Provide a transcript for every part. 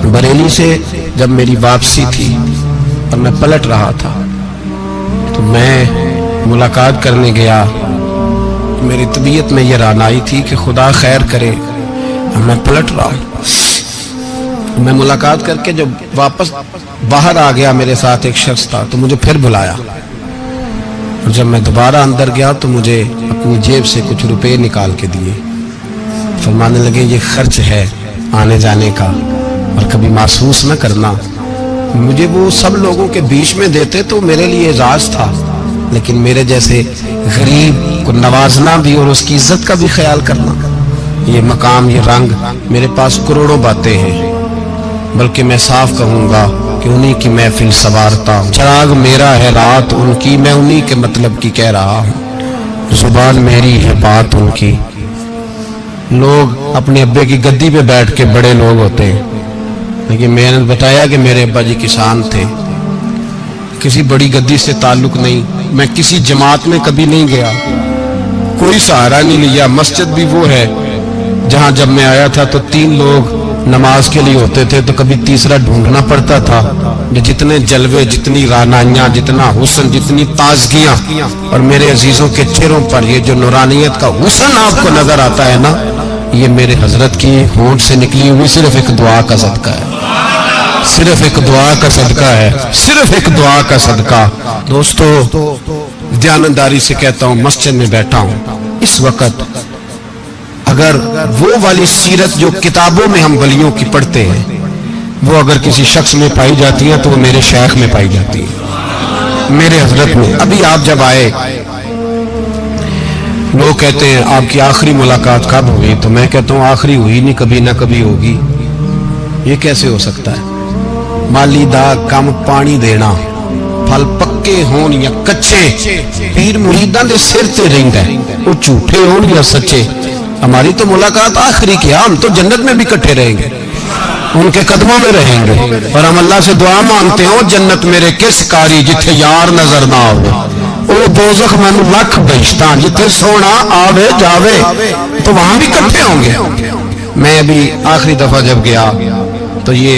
बरेली से जब मेरी वापसी थी और मैं पलट रहा था तो मैं मुलाकात करने गया। मेरी तबीयत में ये रानाई थी कि खुदा खैर करे, मैं पलट रहा हूँ। मैं मुलाकात करके जब वापस बाहर आ गया, मेरे साथ एक शख्स था तो मुझे फिर बुलाया, और जब मैं दोबारा अंदर गया तो मुझे अपनी जेब से कुछ रुपए निकाल के दिए। फरमाने लगे ये खर्च है आने जाने का, और कभी महसूस न करना। मुझे वो सब लोगों के बीच में देते तो मेरे लिए एजाज था, लेकिन मेरे जैसे गरीब को नवाजना भी और उसकी इज्जत का भी ख्याल करना, ये मकाम, ये रंग, मेरे पास करोड़ों बातें हैं, बल्कि मैं साफ कहूंगा कि उन्हीं की महफिल सवारता हूँ। चिराग मेरा है रात उनकी, मैं उन्हीं के मतलब की कह रहा हूँ। जुबान मेरी है बात उनकी। लोग अपने अब्बे की गद्दी पे बैठ के बड़े लोग होते हैं, लेकिन मैंने बताया कि मेरे अब्बा जी किसान थे, किसी बड़ी गद्दी से ताल्लुक नहीं। मैं किसी जमात में कभी नहीं गया, कोई सहारा नहीं लिया। मस्जिद भी वो है जहां जब मैं आया था तो 3 लोग नमाज के लिए होते थे, तो कभी तीसरा ढूंढना पड़ता था। जितने जलवे, जितनी रानाइयां, जितना हुस्न, जितनी ताजगियां, और मेरे अजीजों के चेहरों पर ये जो नूरानियत का हुस्न आपको नजर आता है ना, ये मेरे हजरत की होंठ से निकली हुई सिर्फ एक दुआ का सदका है, सिर्फ एक दुआ का सदका है, सिर्फ एक दुआ का सदका। दोस्तों, ध्यानदारी से कहता हूं, मस्जिद में बैठा हूं इस वक्त, अगर वो वाली सीरत जो किताबों में हम वलियों की पढ़ते हैं, वो अगर किसी शख्स में पाई जाती है तो वो मेरे शेख में पाई जाती है, मेरे हजरत में। अभी आप जब आए, लोग कहते हैं आपकी आखिरी मुलाकात कब हुई, तो मैं कहता हूँ आखिरी हुई नहीं, कभी ना कभी होगी। ये कैसे हो सकता है? माली दा कम पानी देना, फल पक्के होन या कच्चे, पीर मुरीदां दे सिर ते रहिंदा है, वो झूठे होन या सच्चे। हमारी तो मुलाकात आखिरी की, हम तो जन्नत में भी इकट्ठे रहेंगे, उनके कदमों में रहेंगे, और हम अल्लाह से दुआ मांगते हो जन्नत मेरे किस कारी जिथे यार नजर ना आवे, वो दोज़ख मैनू लख बहिश्तां जिथे सोना आवे जावे, तो वहां भी इकट्ठे होंगे। मैं अभी आखिरी दफा जब गया तो ये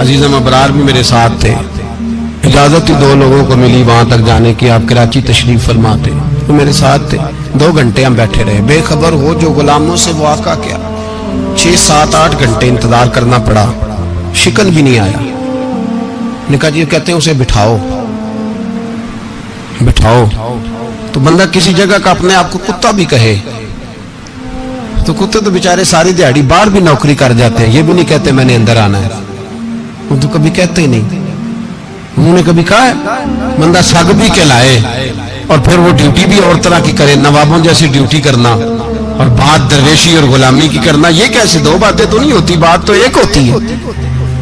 अजीज़म अबरार भी मेरे साथ थे। इजाजत ही 2 लोगों को मिली वहां तक जाने की, आप कराची तशरीफ फरमाते, तो मेरे साथ थे। 2 घंटे हम बैठे रहे, बेखबर हो जो गुलामों से वाक़ा क्या। 6, 7, 8 घंटे इंतजार करना पड़ा, शिकन भी नहीं आया। निका जी कहते हैं उसे बिठाओ बिठाओ, तो बंदा किसी जगह का अपने आप को कुत्ता भी कहे, तो कुत्ते तो बेचारे सारी दिहाड़ी बाहर भी नौकरी कर जाते हैं, ये भी नहीं कहते मैंने अंदर आना है, वो तो कभी कहते ही नहीं। उन्होंने कभी कहा है बंदा सग भी के लाए और फिर वो ड्यूटी भी और तरह की करे, नवाबों जैसी ड्यूटी करना और बात दरवेशी और गुलामी की करना, ये कैसे? 2 बातें तो नहीं होती, बात तो एक होती है।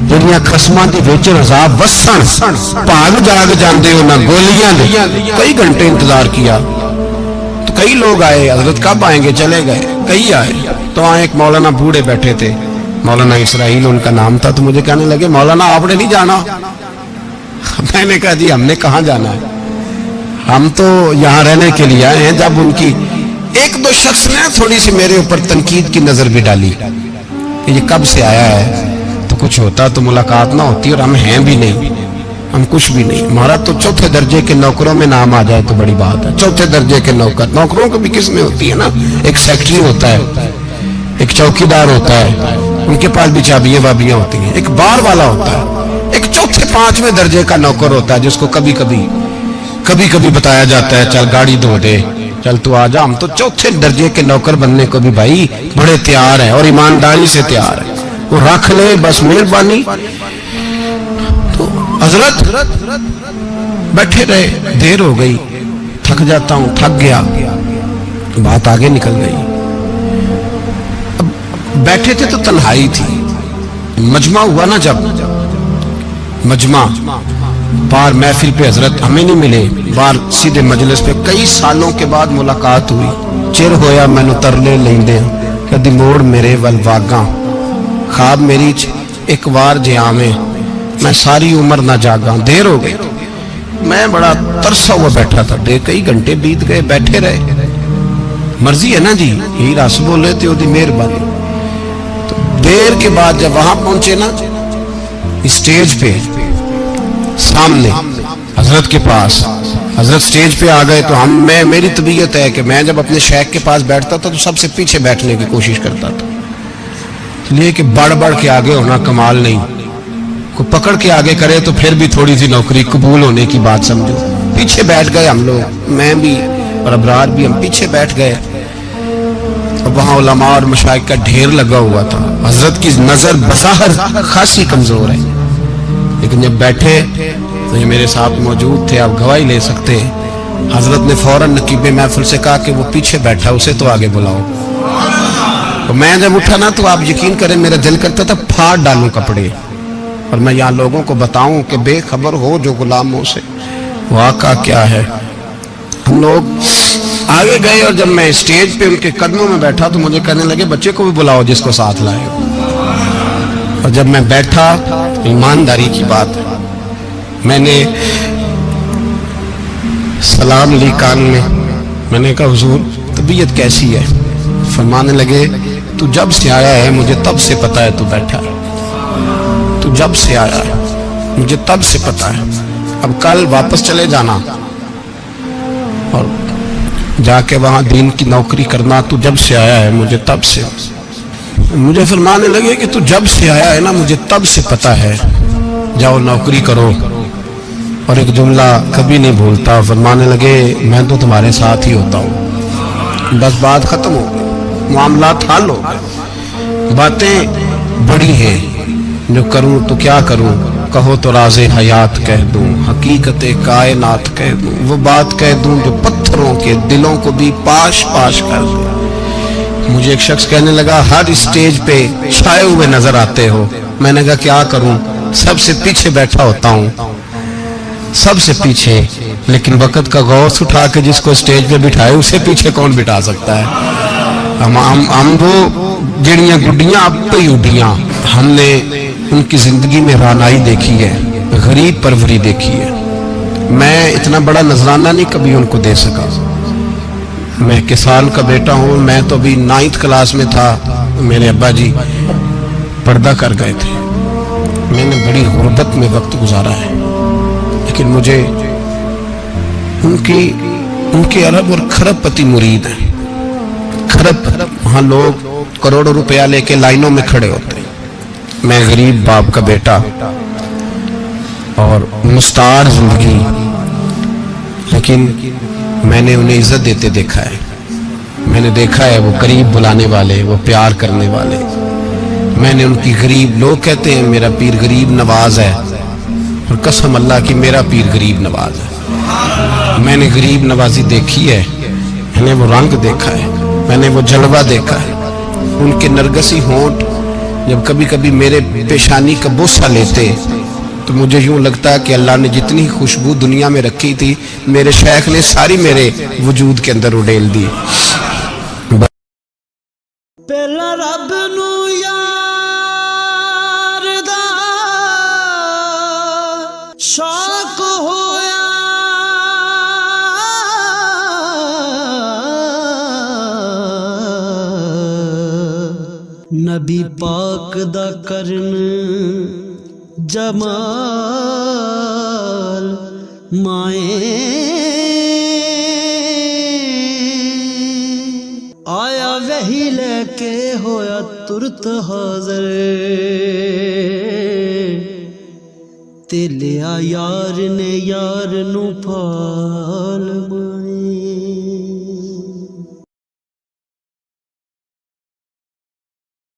ਜਿਹੜੀਆਂ ਖਸਮਾਂ ਦੇ ਵਿੱਚ ਰਜ਼ਾ ਵਸਣ ਭਾਗ ਜਾਗ ਜਾਂਦੇ ਉਹਨਾਂ ਗੋਲੀਆਂ ਦੇ। कई घंटे इंतजार किया तो कई लोग आए, हजरत कब आएंगे, चले गए। कई आए तो वहाँ एक मौलाना बूढ़े बैठे थे, मौलाना इसराइल उनका नाम था, तो मुझे कहने लगे मौलाना आपने नहीं जाना? मैंने कहा जी हमने कहाँ जाना है, हम तो यहाँ रहने के लिए आए हैं। जब उनकी 1-2 शख्स ने थोड़ी सी मेरे ऊपर तनकीद की नजर भी डाली कि ये कब से आया है, तो कुछ होता तो मुलाकात ना होती, और हम हैं भी नहीं, हम कुछ भी नहीं। हमारा तो 4थे दर्जे के नौकरों में नाम आ जाए तो बड़ी बात है। 4थे दर्जे के नौकर, नौकरों को भी किस में होती है ना, एक सेक्रेटरी होता है, एक चौकीदार होता है, उनके पास भी चाबियां वाबियां होती हैं, एक बार वाला होता है, एक 4थे 5वें दर्जे का नौकर होता है जिसको कभी कभी बताया जाता है चल गाड़ी धो दे, चल तू आ जा। हम तो 4थे दर्जे के नौकर बनने को भी भाई बड़े तैयार है और ईमानदारी से तैयार है, वो रख ले बस मेहरबानी। तो हजरत बैठे रहे, देर हो गई, थक जाता हूं, थक गया, बात आगे निकल गई। अब बैठे थे तो तन्हाई थी, मजमा हुआ ना, जब मजमा बाहर महफिल पे हजरत हमें नहीं मिले, बाहर सीधे मजलिस पे कई सालों के बाद मुलाकात हुई। चिर होया मैनू तरले लेंदे कदी मोड़ मेरे वल वागा, ख्वाब मेरी एक बार जे आवे मैं सारी उम्र ना जागा। देर हो गई, मैं बड़ा तरसा हुआ बैठा था, कई घंटे बीत गए, बैठे रहे। मर्जी है ना जी, यही रस बोले तो ओदी मेहरबानी। तो देर के बाद जब वहां पहुंचे ना, स्टेज पे सामने हजरत के पास, हजरत स्टेज पे आ गए तो मेरी तबीयत है कि मैं जब अपने शेख के पास बैठता था तो सबसे पीछे बैठने की कोशिश करता था, इसलिए कि बढ़ बढ़ के आगे होना कमाल नहीं, को पकड़ के आगे करे तो फिर भी थोड़ी सी नौकरी कबूल होने की बात समझो। पीछे बैठ गए हम लोग, मैं भी और अबरार भी, हम पीछे बैठ गए। और वहाँ उलमा और मशाइख का ढेर लगा हुआ था। हजरत की नजर बसाहर खासी कमजोर है, लेकिन जब बैठे तो ये मेरे साथ मौजूद थे, आप गवाही ले सकते हैं। हजरत ने फौरन नकीबे महफिल से कहा कि वो पीछे बैठा उसे तो आगे बुलाओ। तो मैं जब उठा ना तो आप यकीन करें मेरा दिल करता था फाड़ डालूं कपड़े और मैं यहाँ लोगों को बताऊं कि बेखबर हो जो गुलामों से वाक़ा क्या है। हम लोग आगे गए और जब मैं स्टेज पे उनके कदमों में बैठा तो मुझे कहने लगे बच्चे को भी बुलाओ जिसको साथ लाए हो। और जब मैं बैठा, ईमानदारी की बात, मैंने सलाम ली कान में, मैंने कहा हुजूर तबीयत कैसी है? फरमाने लगे तू जब से आया है मुझे तब से पता है तू बैठा है, तू जब से आया है मुझे तब से पता है, अब कल वापस चले जाना और जाके वहां दीन की नौकरी करना, तू जब से आया है मुझे तब से। मुझे फरमाने लगे कि तू जब से आया है ना मुझे तब से पता है, जाओ नौकरी करो। और एक जुमला कभी नहीं भूलता, फरमाने लगे मैं तो तुम्हारे साथ ही होता हूँ, बस बात खत्म हो गई, मामलात हल हो गए। बातें बड़ी हैं, जो करूँ तो क्या करूँ, कहो तो राज़े हयात कह दूँ, हकीकत कायनात कह दूँ, वो बात कह दूँ जो पत्थरों के दिलों को भी पाश पाश कर दे। मुझे एक शख्स कहने लगा हर स्टेज पे छाए हुए नजर आते हो। मैंने कहा क्या करूँ, सबसे पीछे बैठा होता हूँ, सबसे पीछे, लेकिन वक़्त का गौस उठा के जिसको स्टेज पे बिठाए उसे पीछे कौन बिठा सकता है। हम वो जड़ियाँ गुड्डियाँ अब तो ही उड़ियाँ, हमने उनकी जिंदगी में रानाई देखी है, गरीब परवरी देखी है। मैं इतना बड़ा नजराना नहीं कभी उनको दे सका। मैं किसान का बेटा हूँ, मैं तो अभी 9th क्लास में था, मेरे अब्बा जी पर्दा कर गए थे। मैंने बड़ी गुर्बत में वक्त गुजारा है, लेकिन मुझे उनके अरब और खरब पति मुरीद हैं। खरब, वहाँ लोग करोड़ों रुपया लेके लाइनों में खड़े होते हैं। मैं गरीब बाप का बेटा और मुस्तार जिंदगी, लेकिन मैंने उन्हें इज्जत देते देखा है। मैंने देखा है वो गरीब बुलाने वाले, वो प्यार करने वाले। मैंने उनकी गरीब, लोग कहते हैं मेरा पीर गरीब नवाज है, और कसम अल्लाह की मेरा पीर गरीब नवाज है। मैंने गरीब नवाजी देखी है, मैंने वो रंग देखा है, मैंने वो जलवा देखा है। उनके नरगसी होंठ जब कभी कभी मेरे पेशानी का बोसा लेते तो मुझे यूं लगता कि अल्लाह ने जितनी खुशबू दुनिया में रखी थी मेरे शेख ने सारी मेरे वजूद के अंदर उड़ेल दी। पहला रब नू यार दा शौक होया, नबी पाक दा करन जमाल माए आया वही लेके होया तुरत हाज़र, ते लिया यार ने यार नू फाल।